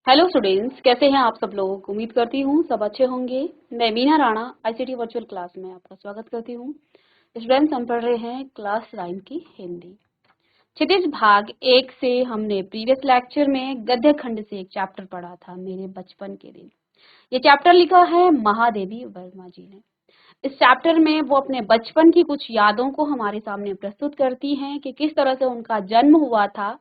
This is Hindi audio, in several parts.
हेलो स्टूडेंट्स, कैसे हैं आप सब लोग। उम्मीद करती हूँ सब अच्छे होंगे। मैं Meena Rana ICT virtual class में आपका स्वागत करती हूँ। स्टूडेंट्स, हम पढ़ रहे हैं क्लास 9 की हिंदी। क्षितिज भाग 1 से हमने प्रीवियस लेक्चर में गद्य खंड से एक चैप्टर पढ़ा था, मेरे बचपन के दिन। ये चैप्टर लिखा है महादेवी वर्मा जी ने। इस चैप्टर में वो अपने बचपन की कुछ यादों को हमारे सामने प्रस्तुत करती हैं कि किस तरह से उनका जन्म हुआ था,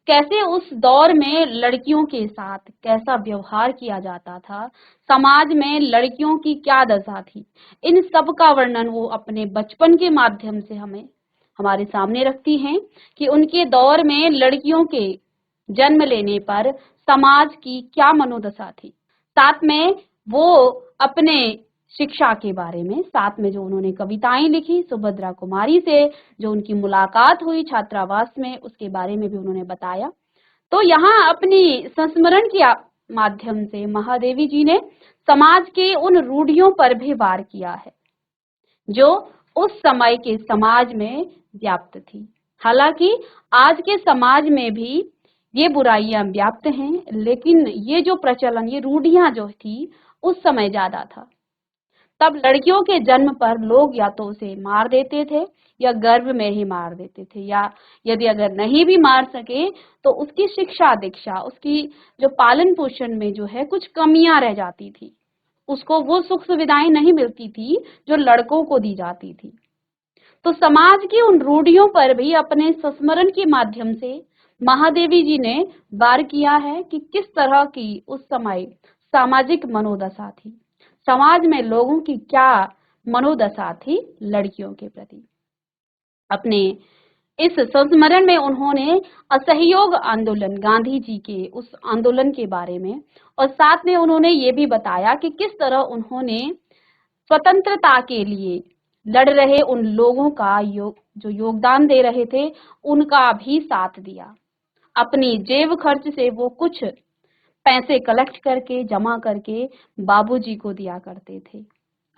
कैसे उस दौर में लड़कियों के साथ कैसा व्यवहार किया जाता था, समाज में लड़कियों की क्या दशा थी। इन सब का वर्णन वो अपने बचपन के माध्यम से हमें हमारे सामने रखती हैं कि उनके दौर में लड़कियों के जन्म लेने पर समाज की क्या मनोदशा थी। साथ में वो अपने शिक्षा के बारे में, साथ में जो उन्होंने कविताएं लिखी सुभद्रा कुमारी से, जो उनकी मुलाकात हुई छात्रावास में, उसके बारे में भी उन्होंने बताया। तो यहाँ अपनी संस्मरण के माध्यम से महादेवी जी ने समाज के उन रूढ़ियों पर भी वार किया है जो उस समय के समाज में व्याप्त थी। हालांकि आज के समाज में भी ये बुराइयां व्याप्त हैं, लेकिन ये जो प्रचलन, ये रूढ़ियां जो थी, उस समय ज्यादा था। तब लड़कियों के जन्म पर लोग या तो उसे मार देते थे या गर्भ में ही मार देते थे, या यदि अगर नहीं भी मार सके तो उसकी शिक्षा दीक्षा, उसकी जो पालन पोषण में जो है कुछ कमियां रह जाती थी। उसको वो सुख सुविधाएं नहीं मिलती थी जो लड़कों को दी जाती थी। तो समाज की उन रूढ़ियों पर भी अपने संस्मरण के माध्यम से महादेवी जी ने वार किया है कि किस तरह की उस समय सामाजिक मनोदशा थी, समाज में लोगों की क्या मनोदशा थी लड़कियों के प्रति। अपने इस संस्मरण में उन्होंने असहयोग आंदोलन, गांधी जी के उस आंदोलन के बारे में, और साथ में उन्होंने ये भी बताया कि किस तरह उन्होंने स्वतंत्रता के लिए लड़ रहे उन लोगों का जो योगदान दे रहे थे, उनका भी साथ दिया। अपनी जेब खर्च से वो कुछ पैसे कलेक्ट करके, जमा करके बाबूजी को दिया करते थे।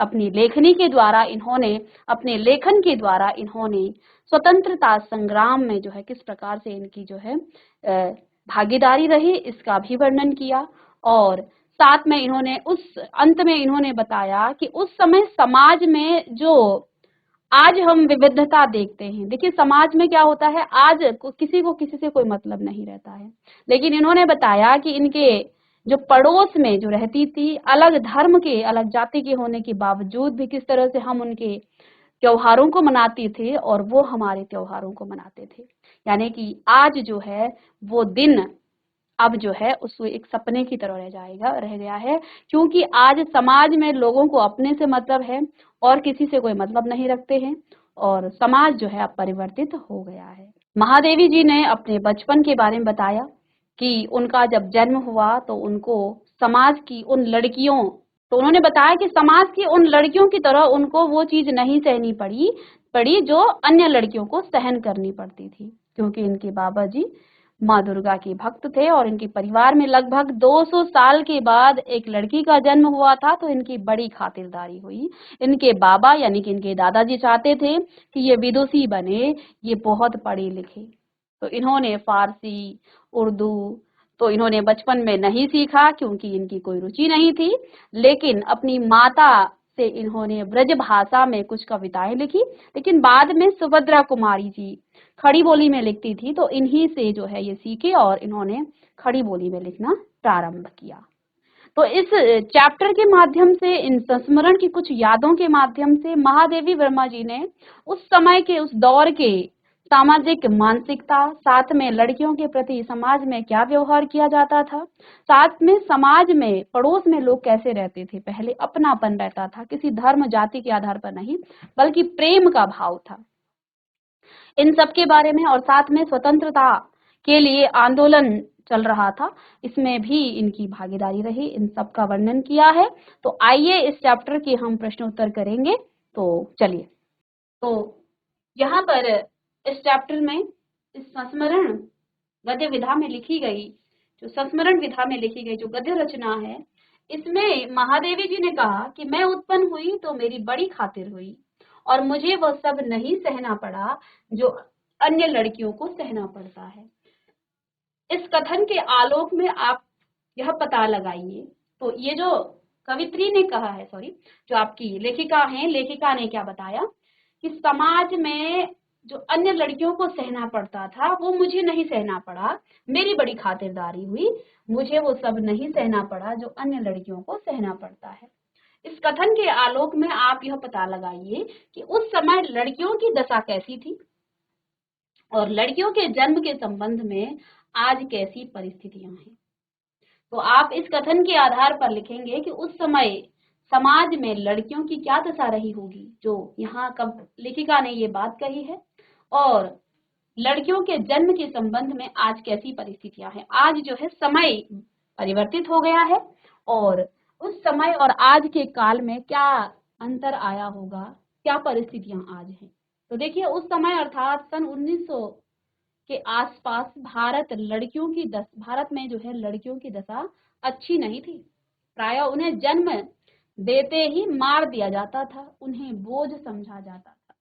अपनी लेखनी के द्वारा इन्होंने, अपने लेखन के द्वारा इन्होंने स्वतंत्रता संग्राम में जो है किस प्रकार से इनकी जो है भागीदारी रही, इसका भी वर्णन किया। और साथ में इन्होंने उस अंत में इन्होंने बताया कि उस समय समाज में जो आज हम विविधता देखते हैं, देखिए समाज में क्या होता है, आज किसी को किसी से कोई मतलब नहीं रहता है, लेकिन इन्होंने बताया कि इनके जो पड़ोस में जो रहती थी, अलग धर्म के, अलग जाति के होने के बावजूद भी किस तरह से हम उनके त्योहारों को मनाते थे और वो हमारे त्योहारों को मनाते थे। यानी कि आज जो है वो दिन अब जो है उसको एक सपने की तरह रह गया है, क्योंकि आज समाज में लोगों को अपने से मतलब है और किसी से कोई मतलब नहीं रखते हैं, और समाज जो है अब परिवर्तित हो गया है। महादेवी जी ने अपने बचपन के बारे में बताया कि उनका जब जन्म हुआ तो उनको समाज की उन लड़कियों, तो उन्होंने बताया कि समाज की उन लड़कियों की तरह उनको वो चीज नहीं सहनी पड़ी जो अन्य लड़कियों को सहन करनी पड़ती थी, क्योंकि इनके बाबा जी माँ दुर्गा के भक्त थे और इनके परिवार में लगभग 200 साल के बाद एक लड़की का जन्म हुआ था। तो इनकी बड़ी खातिरदारी हुई। इनके बाबा यानी कि इनके दादाजी चाहते थे कि ये विदुषी बने, ये बहुत पढ़े लिखे। तो इन्होंने फारसी, उर्दू तो इन्होंने बचपन में नहीं सीखा क्योंकि इनकी कोई रुचि नहीं थी, लेकिन अपनी माता से इन्होंने ब्रज भाषा में कुछ कविताएं लिखी। लेकिन बाद में सुभद्रा कुमारी जी खड़ी बोली में लिखती थी, तो इन्हीं से जो है ये सीखे और इन्होंने खड़ी बोली में लिखना प्रारंभ किया। तो इस चैप्टर के माध्यम से, इन संस्मरण की कुछ यादों के माध्यम से महादेवी वर्मा जी ने उस समय के, उस दौर के सामाजिक मानसिकता, साथ में लड़कियों के प्रति समाज में क्या व्यवहार किया जाता था, साथ में समाज में पड़ोस में लोग कैसे रहते थे, पहले अपनापन रहता था, किसी धर्म जाति के आधार पर नहीं बल्कि प्रेम का भाव था, इन सब के बारे में। और साथ में स्वतंत्रता के लिए आंदोलन चल रहा था, इसमें भी इनकी भागीदारी रही, इन सब का वर्णन किया है। तो आइए इस चैप्टर के हम प्रश्न उत्तर करेंगे। तो चलिए, तो यहाँ पर इस चैप्टर में इस संस्मरण गद्य विधा में लिखी गई, जो संस्मरण विधा में लिखी गई जो गद्य रचना है, इसमें महादेवी जी ने कहा कि मैं उत्पन्न हुई तो मेरी बड़ी खातिर हुई और मुझे वह सब नहीं सहना पड़ा जो अन्य लड़कियों को सहना पड़ता है। इस कथन के आलोक में आप यह पता लगाइए। तो ये जो कवित्री ने कहा है, सॉरी, जो आपकी लेखिका है, लेखिका ने क्या बताया कि समाज में जो अन्य लड़कियों को सहना पड़ता था वो मुझे नहीं सहना पड़ा, मेरी बड़ी खातिरदारी हुई, मुझे वो सब नहीं सहना पड़ा जो अन्य लड़कियों को सहना पड़ता है। इस कथन के आलोक में आप यह पता लगाइए कि उस समय लड़कियों की दशा कैसी थी और लड़कियों के जन्म के संबंध में आज कैसी परिस्थितियां हैं। तो आप इस कथन के आधार पर लिखेंगे कि उस समय समाज में लड़कियों की क्या दशा रही होगी, जो यहाँ कब लेखिका ने ये बात कही है, और लड़कियों के जन्म के संबंध में आज कैसी परिस्थितियां हैं। आज जो है समय परिवर्तित हो गया है और उस समय और आज के काल में क्या अंतर आया होगा, क्या परिस्थितियां आज हैं। तो देखिए उस समय अर्थात सन 1900 के आसपास भारत में जो है लड़कियों की दशा अच्छी नहीं थी। प्रायः उन्हें जन्म देते ही मार दिया जाता था, उन्हें बोझ समझा जाता था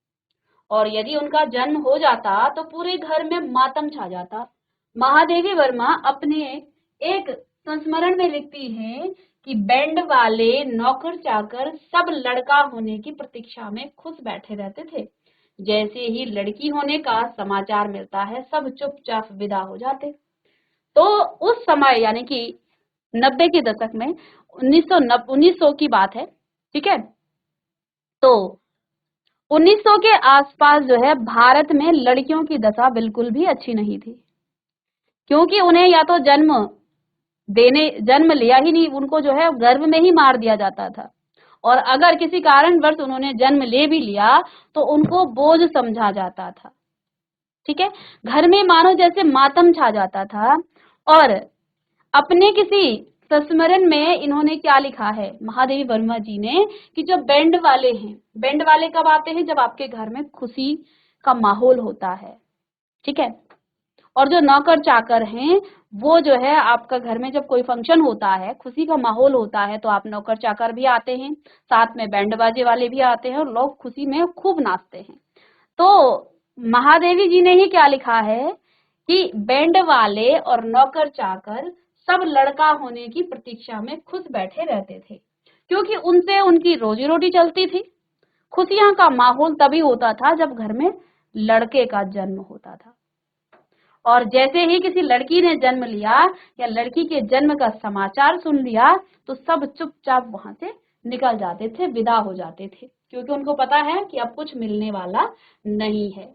और यदि उनका जन्म हो जाता तो पूरे घर में मातम छा जाता। महादेवी वर्मा अपने एक संस्मरण में लिखती हैं कि बैंड वाले नौकर चाकर सब लड़का होने की प्रतीक्षा में खुश बैठे रहते थे। जैसे ही लड़की होने का समाचार मिलता है सब चुपचाप विदा हो जाते। तो उस समय यानी कि 90 के दशक में 1900 की बात है, ठीक है। तो 1900 के आसपास जो है भारत में लड़कियों की दशा बिल्कुल भी अच्छी नहीं थी, क्योंकि उन्हें या तो जन्म लिया ही नहीं, उनको जो है गर्भ में ही मार दिया जाता था और अगर किसी कारणवश उन्होंने जन्म ले भी लिया तो उनको बोझ समझा जाता था, ठीक है। घर में मानो जैसे मातम छा जाता था। और अपने किसी संस्मरण में इन्होंने क्या लिखा है महादेवी वर्मा जी ने कि जो बैंड वाले हैं, बैंड वाले कब आते हैं, जब आपके घर में खुशी का माहौल होता है, ठीक है। और जो नौकर चाकर हैं वो जो है आपका घर में जब कोई फंक्शन होता है, खुशी का माहौल होता है, तो आप नौकर चाकर भी आते हैं, साथ में बैंड बाजे वाले भी आते हैं और लोग खुशी में खूब नाचते हैं। तो महादेवी जी ने ही क्या लिखा है कि बैंड वाले और नौकर चाकर सब लड़का होने की प्रतीक्षा में खुश बैठे रहते थे, क्योंकि उनसे उनकी रोजी रोटी चलती थी। खुशियां का माहौल तभी होता था जब घर में लड़के का जन्म होता था। और जैसे ही किसी लड़की ने जन्म लिया या लड़की के जन्म का समाचार सुन लिया तो सब चुपचाप वहां से निकल जाते थे, विदा हो जाते थे, क्योंकि उनको पता है कि अब कुछ मिलने वाला नहीं है।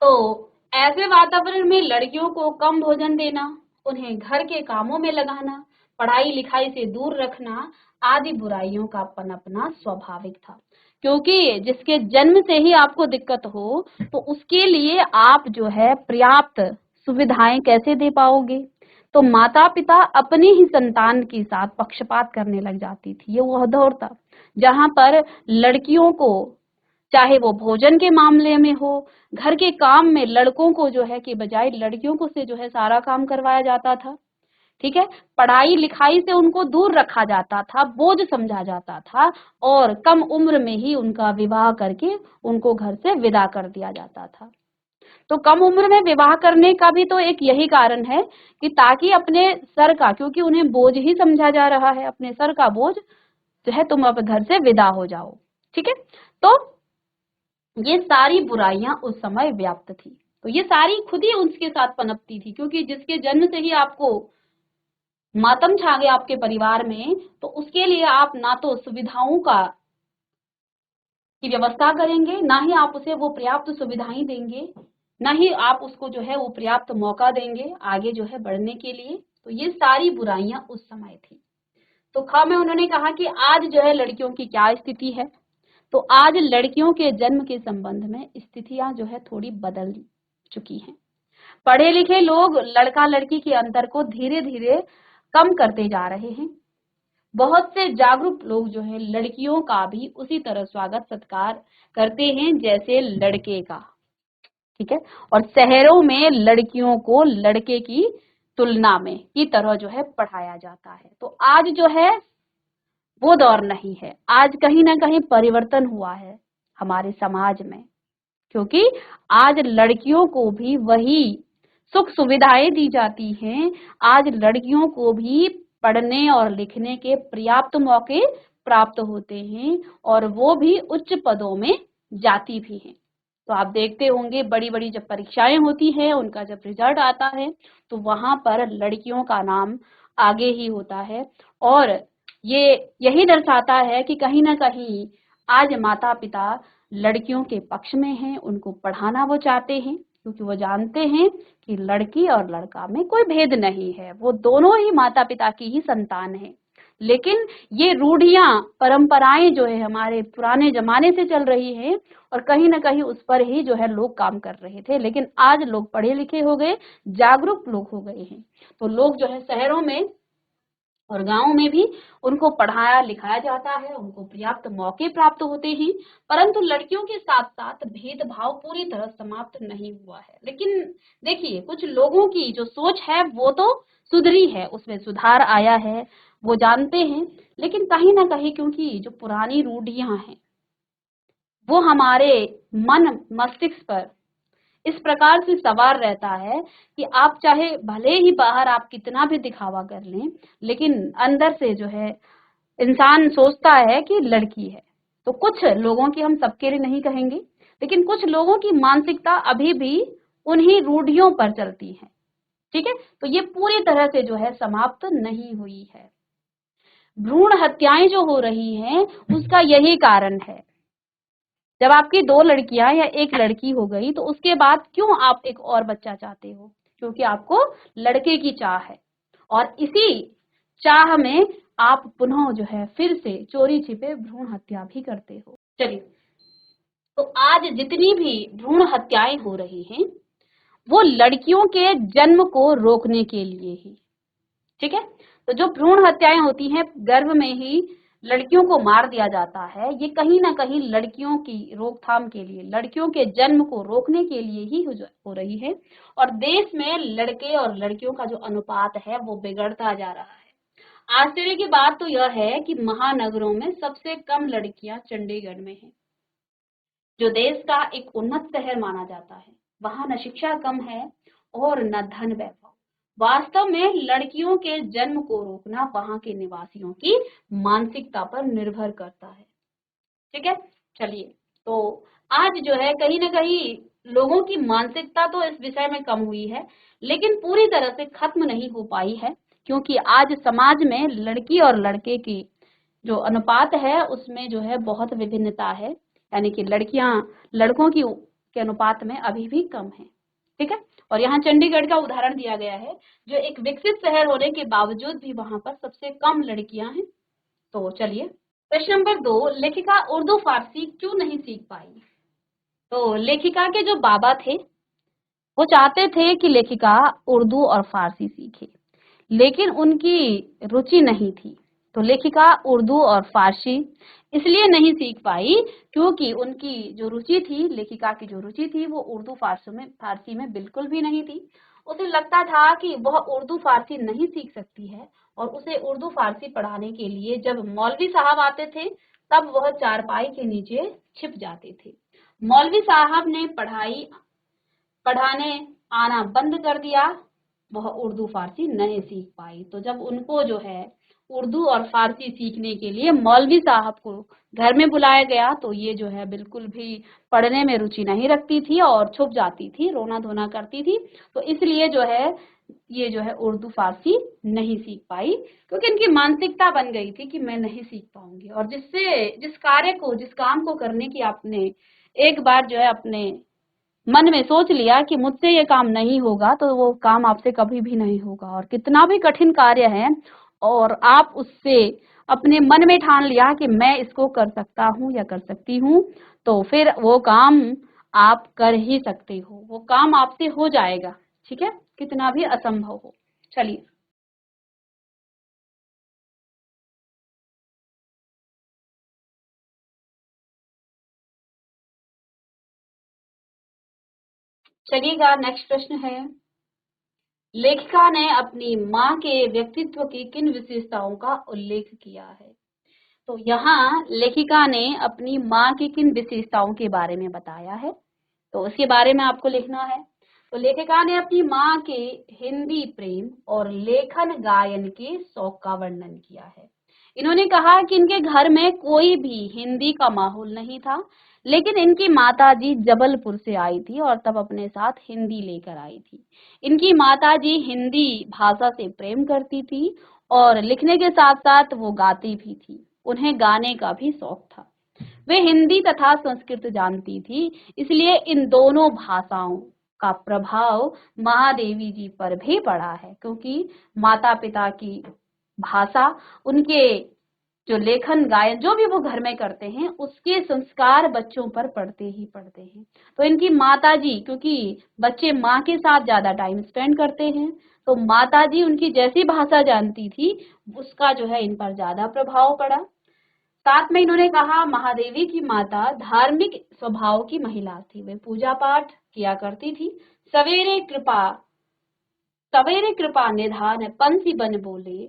तो ऐसे वातावरण में लड़कियों को कम भोजन देना, उन्हें घर के कामों में लगाना, पढ़ाई लिखाई से दूर रखना आदि बुराइयों का पनपना स्वाभाविक था, क्योंकि जिसके जन्म से ही आपको दिक्कत हो तो उसके लिए आप जो है पर्याप्त सुविधाएं कैसे दे पाओगे। तो माता पिता अपनी ही संतान के साथ पक्षपात करने लग जाती थी। ये वह दौर था जहां पर लड़कियों को, चाहे वो भोजन के मामले में हो, घर के काम में लड़कों को जो है कि बजाय लड़कियों को से जो है सारा काम करवाया जाता था, ठीक है। पढ़ाई लिखाई से उनको दूर रखा जाता था, बोझ समझा जाता था और कम उम्र में ही उनका विवाह करके उनको घर से विदा कर दिया जाता था। तो कम उम्र में विवाह करने का भी तो एक यही कारण है कि ताकि अपने सर का, क्योंकि उन्हें बोझ ही समझा जा रहा है, अपने सर का बोझ जो है तुम अब घर से विदा हो जाओ, ठीक है। तो ये सारी बुराइयां उस समय व्याप्त थी। तो ये सारी खुद ही उसके साथ पनपती थी, क्योंकि जिसके जन्म से ही आपको मातम छा गया आपके परिवार में, तो उसके लिए आप ना तो सुविधाओं का की व्यवस्था करेंगे, ना ही आप उसे वो पर्याप्त सुविधाएं देंगे, ना ही आप उसको जो है वो पर्याप्त मौका देंगे आगे जो है बढ़ने के लिए। तो ये सारी बुराइयां उस समय थी। तो में उन्होंने कहा कि आज जो है लड़कियों की क्या स्थिति है। तो आज लड़कियों के जन्म के संबंध में स्थितियां जो है थोड़ी बदल चुकी हैं। पढ़े लिखे लोग लड़का लड़की के अंतर को धीरे धीरे कम करते जा रहे हैं। बहुत से जागरूक लोग जो है लड़कियों का भी उसी तरह स्वागत सत्कार करते हैं जैसे लड़के का, ठीक है। और शहरों में लड़कियों को लड़के की तुलना में की तरह जो है पढ़ाया जाता है। तो आज जो है वो दौर नहीं है, आज कहीं ना कहीं परिवर्तन हुआ है हमारे समाज में, क्योंकि आज लड़कियों को भी वही सुख सुविधाएं दी जाती हैं, आज लड़कियों को भी पढ़ने और लिखने के पर्याप्त मौके प्राप्त होते हैं और वो भी उच्च पदों में जाती भी हैं। तो आप देखते होंगे बड़ी बड़ी जब परीक्षाएं होती हैं, उनका जब रिजल्ट आता है तो वहां पर लड़कियों का नाम आगे ही होता है। और ये यही दर्शाता है कि कहीं ना कहीं आज माता पिता लड़कियों के पक्ष में हैं, उनको पढ़ाना वो चाहते हैं, क्योंकि वो जानते हैं कि लड़की और लड़का में कोई भेद नहीं है, वो दोनों ही माता पिता की ही संतान है। लेकिन ये रूढ़ियां परंपराएं जो है हमारे पुराने जमाने से चल रही है और कहीं ना कहीं उस पर ही जो है लोग काम कर रहे थे। लेकिन आज लोग पढ़े लिखे हो गए, जागरूक लोग हो गए हैं, तो लोग जो है शहरों में और गांव में भी उनको पढ़ाया लिखाया जाता है, उनको पर्याप्त मौके प्राप्त होते हैं। परंतु लड़कियों के साथ साथ भेदभाव पूरी तरह समाप्त नहीं हुआ है। लेकिन देखिए, कुछ लोगों की जो सोच है वो तो सुधरी है, उसमें सुधार आया है, वो जानते हैं। लेकिन कहीं ना कहीं क्योंकि जो पुरानी रूढ़ियां हैं वो हमारे मन मस्तिष्क पर इस प्रकार से सवार रहता है कि आप चाहे भले ही बाहर आप कितना भी दिखावा कर लें, लेकिन अंदर से जो है इंसान सोचता है कि लड़की है। तो कुछ लोगों की, हम सबके लिए नहीं कहेंगे, लेकिन कुछ लोगों की मानसिकता अभी भी उन्हीं रूढ़ियों पर चलती है। ठीक है, तो ये पूरी तरह से जो है समाप्त नहीं हुई है। भ्रूण हत्याएं जो हो रही हैं उसका यही कारण है। जब आपकी दो लड़कियां या एक लड़की हो गई तो उसके बाद क्यों आप एक और बच्चा चाहते हो? क्योंकि आपको लड़के की चाह है, और इसी चाह में आप पुनः जो है फिर से चोरी छिपे भ्रूण हत्या भी करते हो। चलिए, तो आज जितनी भी भ्रूण हत्याएं हो रही हैं वो लड़कियों के जन्म को रोकने के लिए ही। ठीक है, तो जो भ्रूण हत्याएं होती हैं, गर्भ में ही लड़कियों को मार दिया जाता है, ये कहीं ना कहीं लड़कियों की रोकथाम के लिए, लड़कियों के जन्म को रोकने के लिए ही हो रही है। और देश में लड़के और लड़कियों का जो अनुपात है वो बिगड़ता जा रहा है। आश्चर्य की बात तो यह है कि महानगरों में सबसे कम लड़कियां चंडीगढ़ में हैं, जो देश का एक उन्नत शहर माना जाता है। वहां न शिक्षा कम है और न धन वैभव। वास्तव में लड़कियों के जन्म को रोकना वहां के निवासियों की मानसिकता पर निर्भर करता है। ठीक है, चलिए, तो आज जो है कहीं ना कहीं लोगों की मानसिकता तो इस विषय में कम हुई है, लेकिन पूरी तरह से खत्म नहीं हो पाई है, क्योंकि आज समाज में लड़की और लड़के की जो अनुपात है उसमें जो है बहुत विभिन्नता है। यानी कि लड़कियां लड़कों की के अनुपात में अभी भी कम है। ठीक है, और यहाँ चंडीगढ़ का उदाहरण दिया गया है, जो एक विकसित शहर होने के बावजूद भी वहां पर सबसे कम लड़कियां हैं। तो चलिए, प्रश्न नंबर 2, लेखिका उर्दू फारसी क्यों नहीं सीख पाई? तो लेखिका के जो बाबा थे वो चाहते थे कि लेखिका उर्दू और फारसी सीखे, लेकिन उनकी रुचि नहीं थी। तो लेखिका उर्दू और फारसी इसलिए नहीं सीख पाई क्योंकि उनकी जो रुचि थी, लेखिका की जो रुचि थी वो उर्दू फारसी में बिल्कुल भी नहीं थी। उसे लगता था कि वह उर्दू फारसी नहीं सीख सकती है, और उसे उर्दू फारसी पढ़ाने के लिए जब मौलवी साहब आते थे तब वह चारपाई के नीचे छिप जाते थे। मौलवी साहब ने पढ़ाने आना बंद कर दिया, वह उर्दू फारसी नहीं सीख पाई। तो जब उनको जो है उर्दू और फारसी सीखने के लिए मौलवी साहब को घर में बुलाया गया तो ये जो है बिल्कुल भी पढ़ने में रुचि नहीं रखती थी और छुप जाती थी, रोना धोना करती थी। तो इसलिए जो है ये जो है उर्दू फारसी नहीं सीख पाई, क्योंकि इनकी मानसिकता बन गई थी कि मैं नहीं सीख पाऊंगी। और जिस काम को करने की आपने एक बार जो है अपने मन में सोच लिया कि मुझसे ये काम नहीं होगा, तो वो काम आपसे कभी भी नहीं होगा। और कितना भी कठिन कार्य है और आप उससे अपने मन में ठान लिया कि मैं इसको कर सकता हूँ या कर सकती हूँ, तो फिर वो काम आप कर ही सकते हो, वो काम आपसे हो जाएगा। ठीक है, कितना भी असंभव हो। चलिए, चलिएगा, नेक्स्ट प्रश्न है, लेखिका ने अपनी माँ के व्यक्तित्व की किन विशेषताओं का उल्लेख किया है? तो यहाँ लेखिका ने अपनी माँ की किन विशेषताओं के बारे में बताया है, तो उसके बारे में आपको लिखना है। तो लेखिका ने अपनी माँ के हिंदी प्रेम और लेखन गायन के शौक का वर्णन किया है। इन्होंने कहा कि इनके घर में कोई भी हिंदी का माहौल नहीं था, लेकिन इनकी माताजी जबलपुर से आई थी और तब अपने साथ हिंदी लेकर आई थी। इनकी माताजी हिंदी भाषा से प्रेम करती थी और लिखने के साथ साथ वो गाती भी थी। उन्हें गाने का भी शौक था। वे हिंदी तथा संस्कृत जानती थी, इसलिए इन दोनों भाषाओं का प्रभाव महादेवी जी पर भी पड़ा है, क्योंकि माता पिता की भाषा, उनके जो लेखन गायन जो भी वो घर में करते हैं, उसके संस्कार बच्चों पर पड़ते ही पड़ते हैं। तो इनकी माताजी, क्योंकि बच्चे माँ के साथ ज्यादा टाइम स्पेंड करते हैं, तो माताजी उनकी जैसी भाषा जानती थी, उसका जो है इन पर ज्यादा प्रभाव पड़ा। साथ में इन्होंने कहा महादेवी की माता धार्मिक स्वभाव की महिला थी। वे पूजा पाठ किया करती थी। सवेरे कृपा निधान पंथी बन बोले,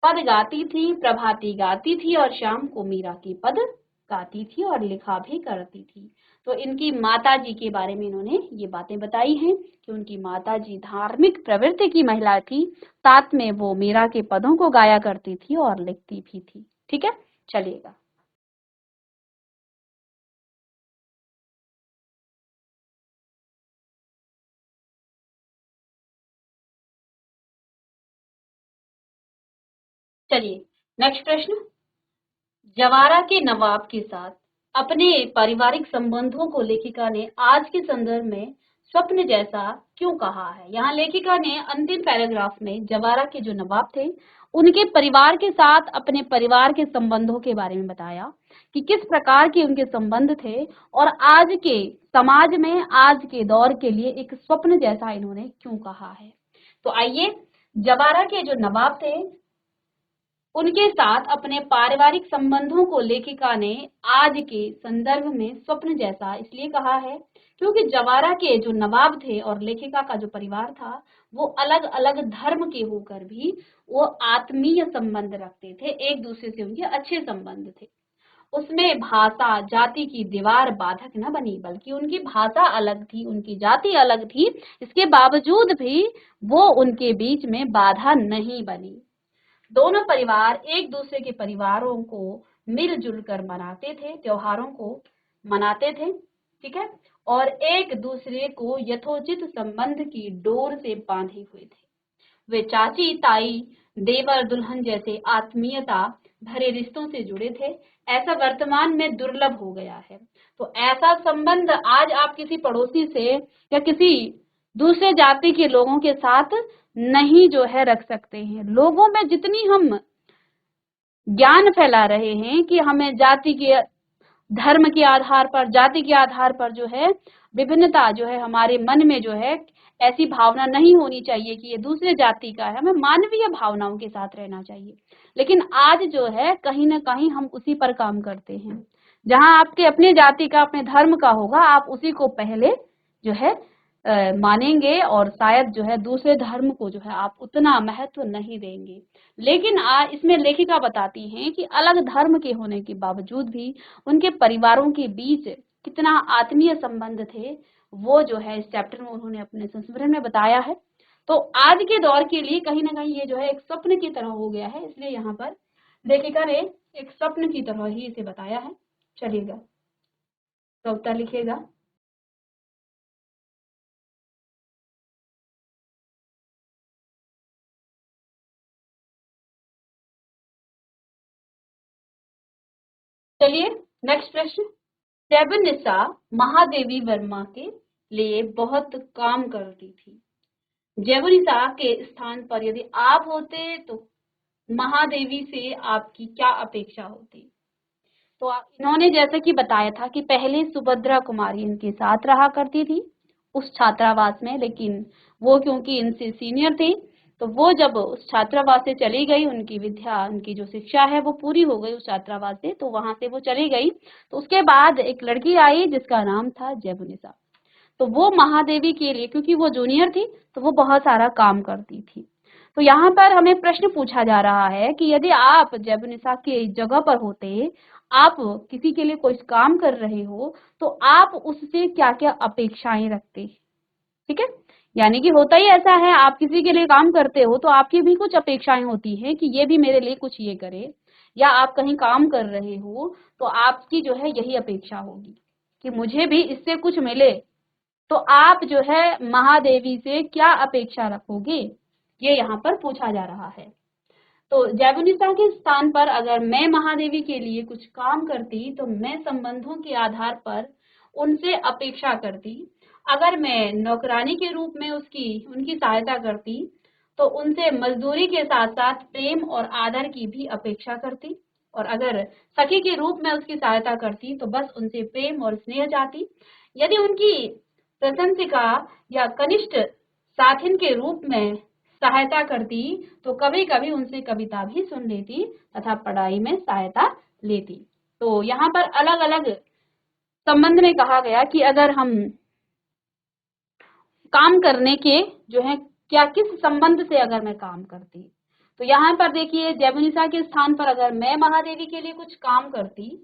पद गाती थी, प्रभाती गाती थी और शाम को मीरा की पद गाती थी और लिखा भी करती थी। तो इनकी माताजी के बारे में इन्होंने ये बातें बताई हैं कि उनकी माताजी धार्मिक प्रवृत्ति की महिला थी, साथ में वो मीरा के पदों को गाया करती थी और लिखती भी थी। ठीक है, चलिएगा। चलिए, नेक्स्ट प्रश्न। जवारा के नवाब के साथ अपने पारिवारिक संबंधों को लेखिका ने आज के संदर्भ में स्वप्न जैसा क्यों कहा है? यहाँ लेखिका ने अंतिम पैराग्राफ में जवारा के जो नवाब थे, उनके परिवार के साथ अपने परिवार के संबंधों के बारे में बताया कि किस प्रकार के उनके संबंध थे और आज के समाज में, आज के दौर के लिए एक स्वप्न जैसा इन्होंने क्यों कहा है। तो आइए, जवारा के जो नवाब थे, उनके साथ अपने पारिवारिक संबंधों को लेखिका ने आज के संदर्भ में स्वप्न जैसा इसलिए कहा है क्योंकि जवारा के जो नवाब थे और लेखिका का जो परिवार था, वो अलग अलग धर्म के होकर भी वो आत्मीय संबंध रखते थे, एक दूसरे से उनके अच्छे संबंध थे। उसमें भाषा जाति की दीवार बाधक न बनी, बल्कि उनकी भाषा अलग थी, उनकी जाति अलग थी, इसके बावजूद भी वो उनके बीच में बाधा नहीं बनी। दोनों परिवार एक दूसरे के परिवारों को मिलजुल कर मनाते थे, त्योहारों को मनाते थे। ठीक है, और एक दूसरे को यथोचित संबंध की डोर से बांधे हुए थे। वे चाची ताई देवर दुल्हन जैसे आत्मीयता भरे रिश्तों से जुड़े थे। ऐसा वर्तमान में दुर्लभ हो गया है। तो ऐसा संबंध आज आप किसी पड़ोसी से या किसी दूसरे जाति के लोगों के साथ नहीं जो है रख सकते हैं। लोगों में जितनी हम ज्ञान फैला रहे हैं कि हमें जाति के, धर्म के आधार पर, जाति के आधार पर जो है विभिन्नता जो है हमारे मन में जो है, ऐसी भावना नहीं होनी चाहिए कि ये दूसरे जाति का है। हमें मानवीय भावनाओं के साथ रहना चाहिए। लेकिन आज जो है कहीं ना कहीं हम उसी पर काम करते हैं। जहां आपके अपने जाति का, अपने धर्म का होगा, आप उसी को पहले जो है मानेंगे और शायद जो है दूसरे धर्म को जो है आप उतना महत्व नहीं देंगे। लेकिन इसमें लेखिका बताती हैं कि अलग धर्म के होने के बावजूद भी उनके परिवारों के बीच कितना आत्मीय संबंध थे, वो जो है इस चैप्टर में उन्होंने अपने संस्मरण में बताया है। तो आज के दौर के लिए कहीं ना कहीं ये जो है एक स्वप्न की तरह हो गया है, इसलिए यहाँ पर लेखिका ने एक स्वप्न की तरह ही इसे बताया है। चलिएगा, तो उत्तर लिखिएगा। चलिए, नेक्स्ट प्रश्न। सेबनिसा महादेवी वर्मा के लिए बहुत काम करती थी। जेबनिसा के स्थान पर यदि आप होते तो महादेवी से आपकी क्या अपेक्षा होती? तो इन्होंने जैसे कि बताया था कि पहले सुभद्रा कुमारी इनके साथ रहा करती थी उस छात्रावास में, लेकिन वो क्योंकि इनसे सीनियर थी, तो वो जब उस छात्रावास से चली गई, उनकी विद्या, उनकी जो शिक्षा है वो पूरी हो गई उस छात्रावास से, तो वहां से वो चली गई। तो उसके बाद एक लड़की आई जिसका नाम था जेबुनिसा। तो वो महादेवी के लिए, क्योंकि वो जूनियर थी, तो वो बहुत सारा काम करती थी। तो यहाँ पर हमें प्रश्न पूछा जा रहा है कि यदि आप जेबुनिसा की जगह पर होते, आप किसी के लिए कोई काम कर रहे हो तो आप उससे क्या क्या अपेक्षाएं रखते हैं, ठीक है। यानी कि होता ही ऐसा है, आप किसी के लिए काम करते हो तो आपकी भी कुछ अपेक्षाएं होती हैं कि ये भी मेरे लिए कुछ ये करे, या आप कहीं काम कर रहे हो तो आपकी जो है यही अपेक्षा होगी कि मुझे भी इससे कुछ मिले। तो आप जो है महादेवी से क्या अपेक्षा रखोगे, ये यहाँ पर पूछा जा रहा है। तो जैवुनिसा के स्थान पर अगर मैं महादेवी के लिए कुछ काम करती तो मैं संबंधों के आधार पर उनसे अपेक्षा करती। अगर मैं नौकरानी के रूप में उसकी उनकी सहायता करती तो उनसे मजदूरी के साथ साथ प्रेम और आदर की भी अपेक्षा करती। और अगर सखी के रूप में उसकी सहायता करती तो बस उनसे प्रेम और स्नेह चाहती। यदि उनकी प्रशंसिका या कनिष्ठ साथिन के रूप में सहायता करती तो कभी कभी उनसे कविता भी सुन लेती तथा पढ़ाई में सहायता लेती। तो यहाँ पर अलग अलग संबंध में कहा गया कि अगर हम काम करने के जो है क्या किस संबंध से अगर मैं काम करती, तो यहाँ पर देखिए जैवनिसा के स्थान पर अगर मैं महादेवी के लिए कुछ काम करती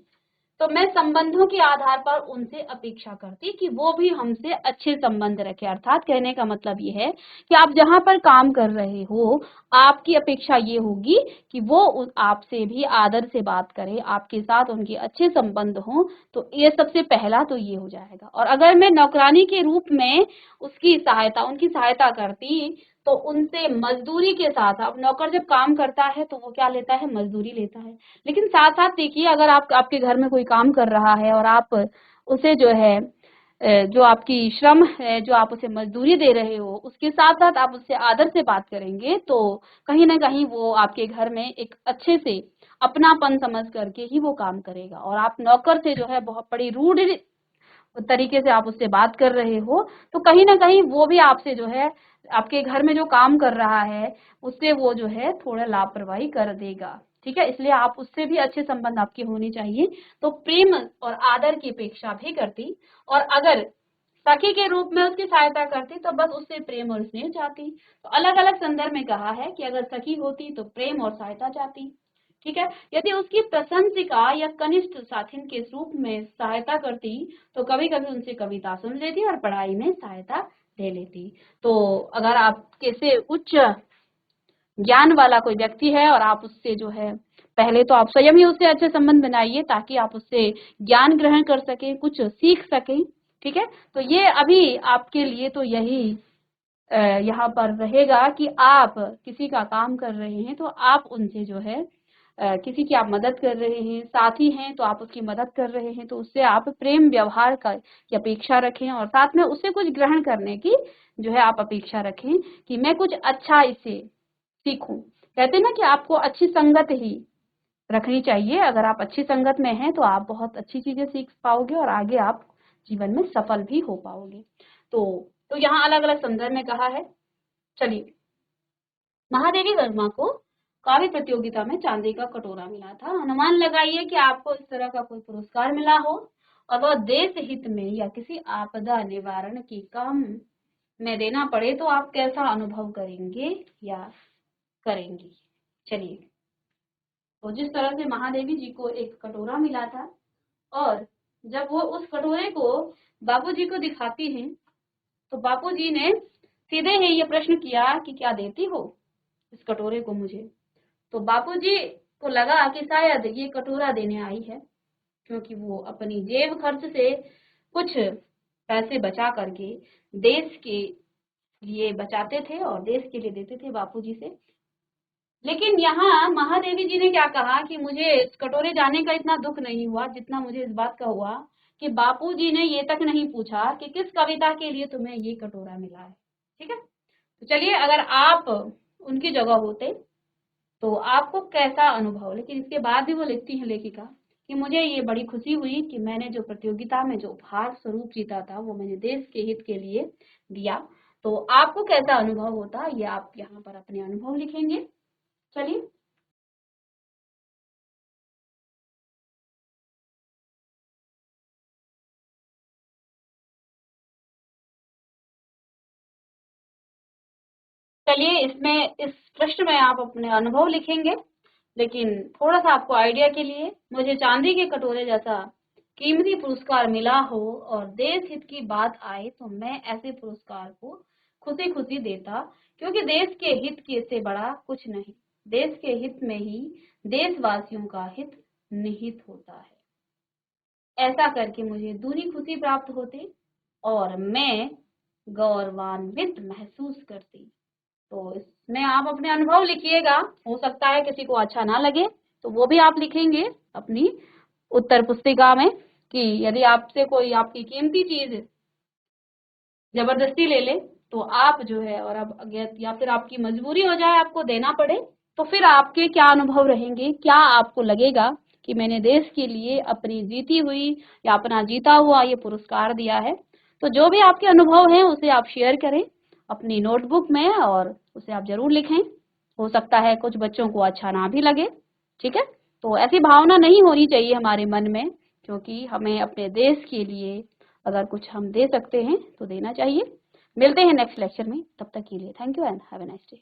तो मैं संबंधों के आधार पर उनसे अपेक्षा करती कि वो भी हमसे अच्छे संबंध रखे। अर्थात कहने का मतलब ये है कि आप जहां पर काम कर रहे हो आपकी अपेक्षा ये होगी कि वो आपसे भी आदर से बात करे, आपके साथ उनके अच्छे संबंध हो। तो ये सबसे पहला तो ये हो जाएगा। और अगर मैं नौकरानी के रूप में उनकी सहायता करती तो उनसे मजदूरी के साथ, अब नौकर जब काम करता है तो वो क्या लेता है, मजदूरी लेता है। लेकिन साथ साथ देखिए अगर आप आपके घर में कोई काम कर रहा है और आप उसे जो है जो आपकी श्रम है, जो आप उसे मजदूरी दे रहे हो, उसके साथ साथ आप उससे आदर से बात करेंगे तो कहीं ना कहीं वो आपके घर में एक अच्छे से अपनापन समझ करके ही वो काम करेगा। और आप नौकर से जो है बहुत बड़ी रूड तरीके से आप उससे बात कर रहे हो तो कहीं ना कहीं वो भी आपसे जो है आपके घर में जो काम कर रहा है उससे वो जो है थोड़ा लापरवाही कर देगा, ठीक है। इसलिए आप उससे भी अच्छे संबंध आपके होने चाहिए। तो प्रेम और आदर की अपेक्षा भी करती। और अगर सखी के रूप में उसकी सहायता करती तो बस उससे प्रेम और स्नेह चाहती। तो अलग अलग संदर्भ में कहा है कि अगर सखी होती तो प्रेम और सहायता चाहती, ठीक है। यदि उसकी प्रशंसिका या कनिष्ठ साथिन के रूप में सहायता करती तो कभी कभी उनसे कविता सुन लेती और पढ़ाई में सहायता ले लेती। तो अगर आप कैसे उच्च ज्ञान वाला कोई व्यक्ति है और आप उससे जो है पहले तो आप स्वयं ही उससे अच्छे संबंध बनाइए ताकि आप उससे ज्ञान ग्रहण कर सके, कुछ सीख सके, ठीक है। तो ये अभी आपके लिए तो यही यहाँ पर रहेगा कि आप किसी का काम कर रहे हैं तो आप उनसे जो है किसी की आप मदद कर रहे हैं, साथी हैं तो आप उसकी मदद कर रहे हैं तो उससे आप प्रेम व्यवहार का की अपेक्षा रखें और साथ में उससे कुछ ग्रहण करने की जो है आप अपेक्षा रखें कि मैं कुछ अच्छा इससे सीखूं। कहते हैं ना कि आपको अच्छी संगत ही रखनी चाहिए। अगर आप अच्छी संगत में हैं तो आप बहुत अच्छी चीजें सीख पाओगे और आगे आप जीवन में सफल भी हो पाओगे। तो यहाँ अलग अलग संदर्भ में कहा है। चलिए, महादेवी वर्मा को काव्य प्रतियोगिता में चांदी का कटोरा मिला था। अनुमान लगाइए कि आपको इस तरह का कोई पुरस्कार मिला हो और वह देश हित में या किसी आपदा निवारण की काम में देना पड़े तो आप कैसा अनुभव करेंगे या करेंगी। चलिए, तो जिस तरह से महादेवी जी को एक कटोरा मिला था और जब वो उस कटोरे को बापूजी को दिखाती हैं तो बापूजी ने सीधे ही ये प्रश्न किया कि क्या देती हो इस कटोरे को मुझे। तो बापूजी को लगा कि शायद ये कटोरा देने आई है, क्योंकि वो अपनी जेब खर्च से कुछ पैसे बचा करके देश के लिए बचाते थे और देश के लिए देते थे बापूजी से। लेकिन यहाँ महादेवी जी ने क्या कहा कि मुझे इस कटोरे जाने का इतना दुख नहीं हुआ जितना मुझे इस बात का हुआ कि बापूजी ने ये तक नहीं पूछा कि किस कविता के लिए तुम्हें ये कटोरा मिला है, ठीक है। तो चलिए, अगर आप उनकी जगह होते तो आपको कैसा अनुभव। लेकिन इसके बाद भी वो लिखती है लेखिका कि मुझे ये बड़ी खुशी हुई कि मैंने जो प्रतियोगिता में जो उपहार स्वरूप जीता था वो मैंने देश के हित के लिए दिया। तो आपको कैसा अनुभव होता ये आप यहाँ पर अपने अनुभव लिखेंगे। चलिए, चलिए इसमें इस प्रश्न में आप अपने अनुभव लिखेंगे। लेकिन थोड़ा सा आपको आइडिया के लिए, मुझे चांदी के कटोरे जैसा कीमती पुरस्कार मिला हो और देश हित की बात आए तो मैं ऐसे पुरस्कार को खुशी खुशी देता, क्योंकि देश के हित के से बड़ा कुछ नहीं। देश के हित में ही देशवासियों का हित निहित होता है। ऐसा करके मुझे दूनी खुशी प्राप्त होती और मैं गौरवान्वित महसूस करती। तो इसमें आप अपने अनुभव लिखिएगा। हो सकता है किसी को अच्छा ना लगे, तो वो भी आप लिखेंगे अपनी उत्तर पुस्तिका में कि यदि आपसे कोई आपकी कीमती चीज जबरदस्ती ले ले तो आप जो है, और अब या फिर आपकी मजबूरी हो जाए आपको देना पड़े, तो फिर आपके क्या अनुभव रहेंगे? क्या आपको लगेगा कि मैंने देश के लिए अपनी जीती हुई या अपना जीता हुआ ये पुरस्कार दिया है? तो जो भी आपके अनुभव हैं उसे आप शेयर करें अपनी नोटबुक में और उसे आप जरूर लिखें। हो सकता है कुछ बच्चों को अच्छा ना भी लगे, ठीक है? तो ऐसी भावना नहीं होनी चाहिए हमारे मन में, क्योंकि हमें अपने देश के लिए अगर कुछ हम दे सकते हैं तो देना चाहिए। मिलते हैं नेक्स्ट लेक्चर में, तब तक के लिए thank you and have a nice day.